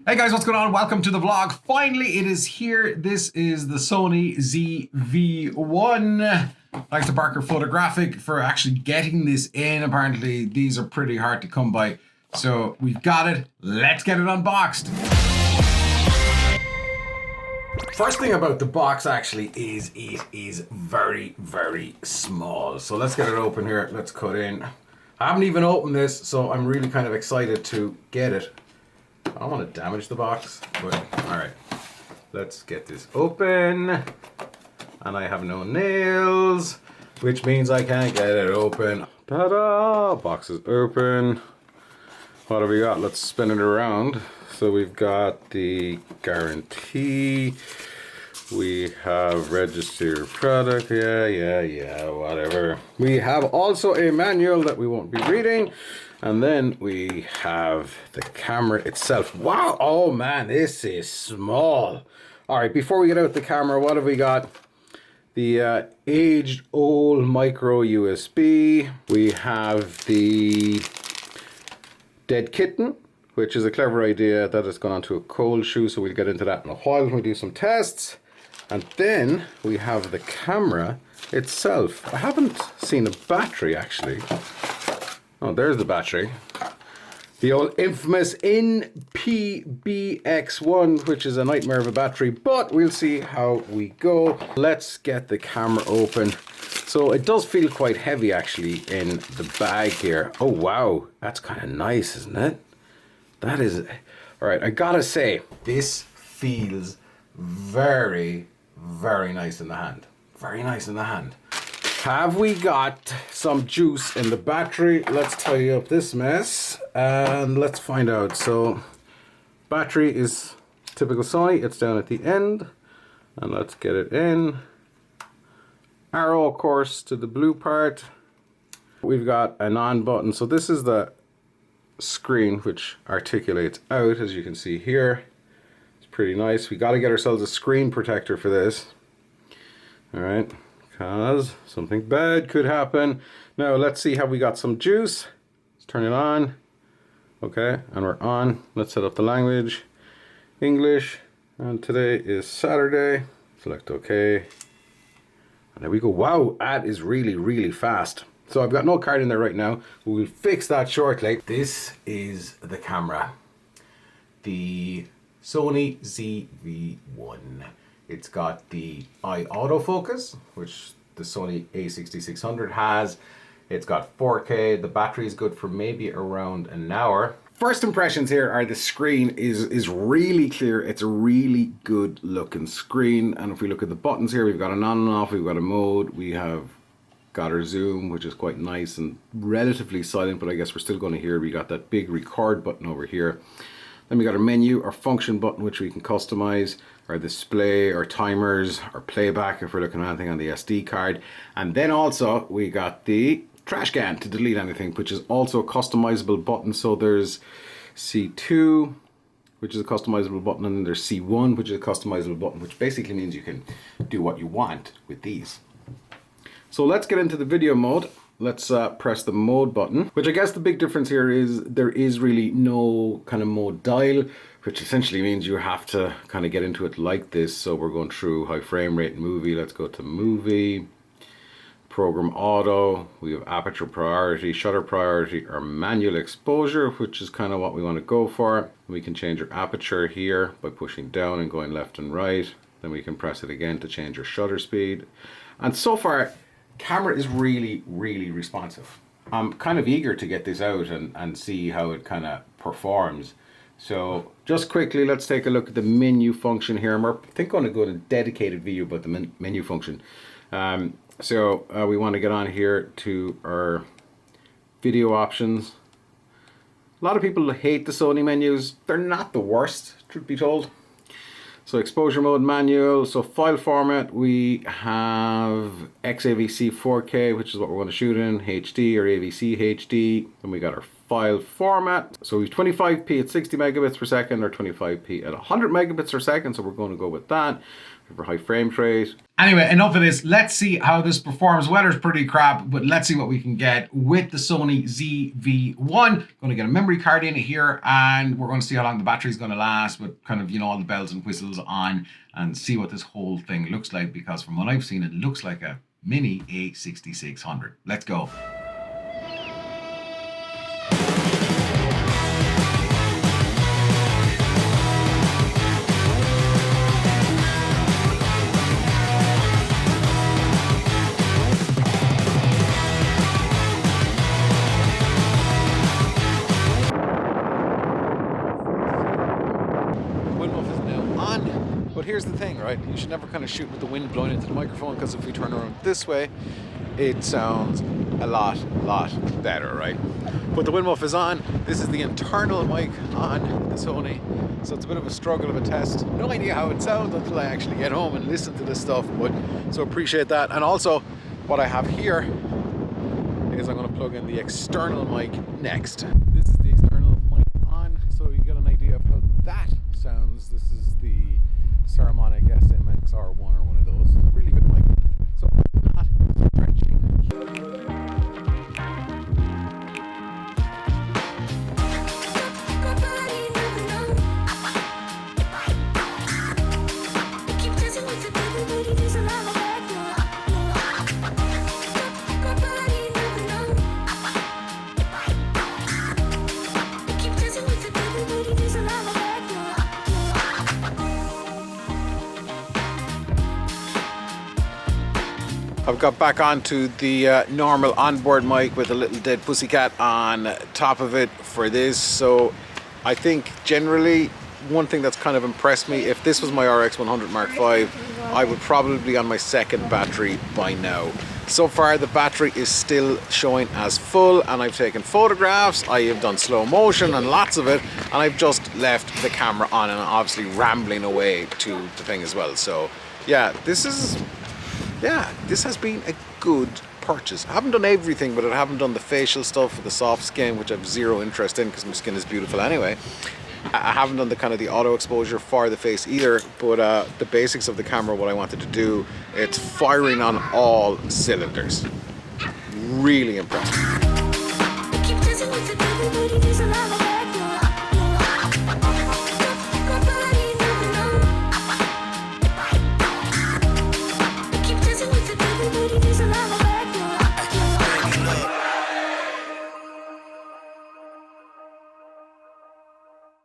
Hey guys, what's going on? Welcome to the vlog. Finally, it is here. This is the Sony ZV-1. Thanks to Barker Photographic for actually getting this in. Apparently, these are pretty hard to come by. So we've got it. Let's get it unboxed. First thing about the box actually is it is very, very small. So let's get it open here. Let's cut in. I haven't even opened this, so I'm really kind of excited to get it. I don't want to damage the box, but alright. Let's get this open. And I have no nails, which means I can't get it open. Ta-da! Box is open. What have we got? Let's spin it around. So we've got the guarantee. We have registered product. Yeah, whatever. We have also a manual that we won't be reading. And then we have the camera itself. Wow, oh man, this is small. All right, before we get out the camera, what have we got? The aged old micro USB. We have the dead kitten, which is a clever idea that has gone onto a cold shoe, so we'll get into that in a while when we do some tests. And then we have the camera itself. I haven't seen a battery actually. Oh, there's the battery. The old infamous NPBX1, which is a nightmare of a battery, but we'll see how we go. Let's get the camera open. So it does feel quite heavy actually in the bag here. Oh wow, that's kind of nice, isn't it? That is, all right, I gotta say, this feels very, very nice in the hand. Very nice in the hand. Have we got some juice in the battery? Let's tidy up this mess and let's find out. So battery is typical Sony, it's down at the end, and let's get it in. Arrow, of course, to the blue part. We've got an on button. So this is the screen which articulates out, as you can see here. It's pretty nice. We got to get ourselves a screen protector for this. All right. Because something bad could happen. Now let's see how we got some juice. Let's turn it on. Okay, and we're on. Let's set up the language. English. And today is Saturday. Select OK. And there we go. Wow, that is really, really fast. So I've got no card in there right now. We'll fix that shortly. This is the camera. The Sony ZV-1. It's got the eye autofocus, which the Sony a6600 has. It's got 4K. The battery is good for maybe around an hour. First impressions here are the screen is really clear. It's a really good looking screen. And if we look at the buttons here, we've got an on and off, we've got a mode, we have got our zoom, which is quite nice and relatively silent, but I guess we're still going to hear. We got that big record button over here. Then we got our menu, our function button, which we can customize, our display, our timers, our playback if we're looking at anything on the SD card. And then also we got the trash can to delete anything, which is also a customizable button. So there's C2, which is a customizable button, and then there's C1, which is a customizable button, which basically means you can do what you want with these. So let's get into the video mode. Let's press the mode button, which I guess the big difference here is there is really no kind of mode dial, which essentially means you have to kind of get into it like this. So we're going through high frame rate movie. Let's go to movie, program auto. We have aperture priority, shutter priority, or manual exposure, which is kind of what we want to go for. We can change our aperture here by pushing down and going left and right. Then we can press it again to change our shutter speed. And so far, camera is really, really responsive. I'm kind of eager to get this out and see how it kind of performs. So just quickly, let's take a look at the menu function here. And we're, I think, going to go to a dedicated video about the menu function. We want to get on here to our video options. A lot of people hate the Sony menus. They're not the worst, truth be told. So exposure mode manual. So file format, we have XAVC 4K, which is what we're going to shoot in, HD or AVC HD. Then we got our file format. So we've 25p at 60 megabits per second or 25p at 100 megabits per second. So we're going to go with that for high frame rate. Anyway, enough of this. Let's see how this performs. Weather's pretty crap, but let's see what we can get with the Sony ZV-1. Going to get a memory card in here, and we're going to see how long the battery's going to last with kind of, you know, all the bells and whistles on, and see what this whole thing looks like, because from what I've seen, it looks like a mini A6600. Let's go. But here's the thing, right? You should never kind of shoot with the wind blowing into the microphone, because if we turn around this way, it sounds a lot better, right? But the wind muff is on. This is the internal mic on the Sony, so it's a bit of a struggle of a test. No idea how it sounds until I actually get home and listen to this stuff, but so appreciate that. And also, what I have here is I'm going to plug in the external mic next. This is the external mic on, so you get an idea of how that sounds. This is the Saramonic SMXR1 or one of those. It's a really good mic. So I'm not stretching. I've got back onto the normal onboard mic with a little dead pussycat on top of it for this. So I think generally one thing that's kind of impressed me, if this was my RX100 Mark V, I would probably be on my second battery by now. So far the battery is still showing as full, and I've taken photographs, I have done slow motion and lots of it, and I've just left the camera on and obviously rambling away to the thing as well. So yeah, this has been a good purchase. I haven't done everything, but I haven't done the facial stuff with the soft skin, which I have zero interest in because my skin is beautiful anyway. I haven't done the kind of the auto exposure for the face either, but the basics of the camera, what I wanted to do, it's firing on all cylinders. Really impressed.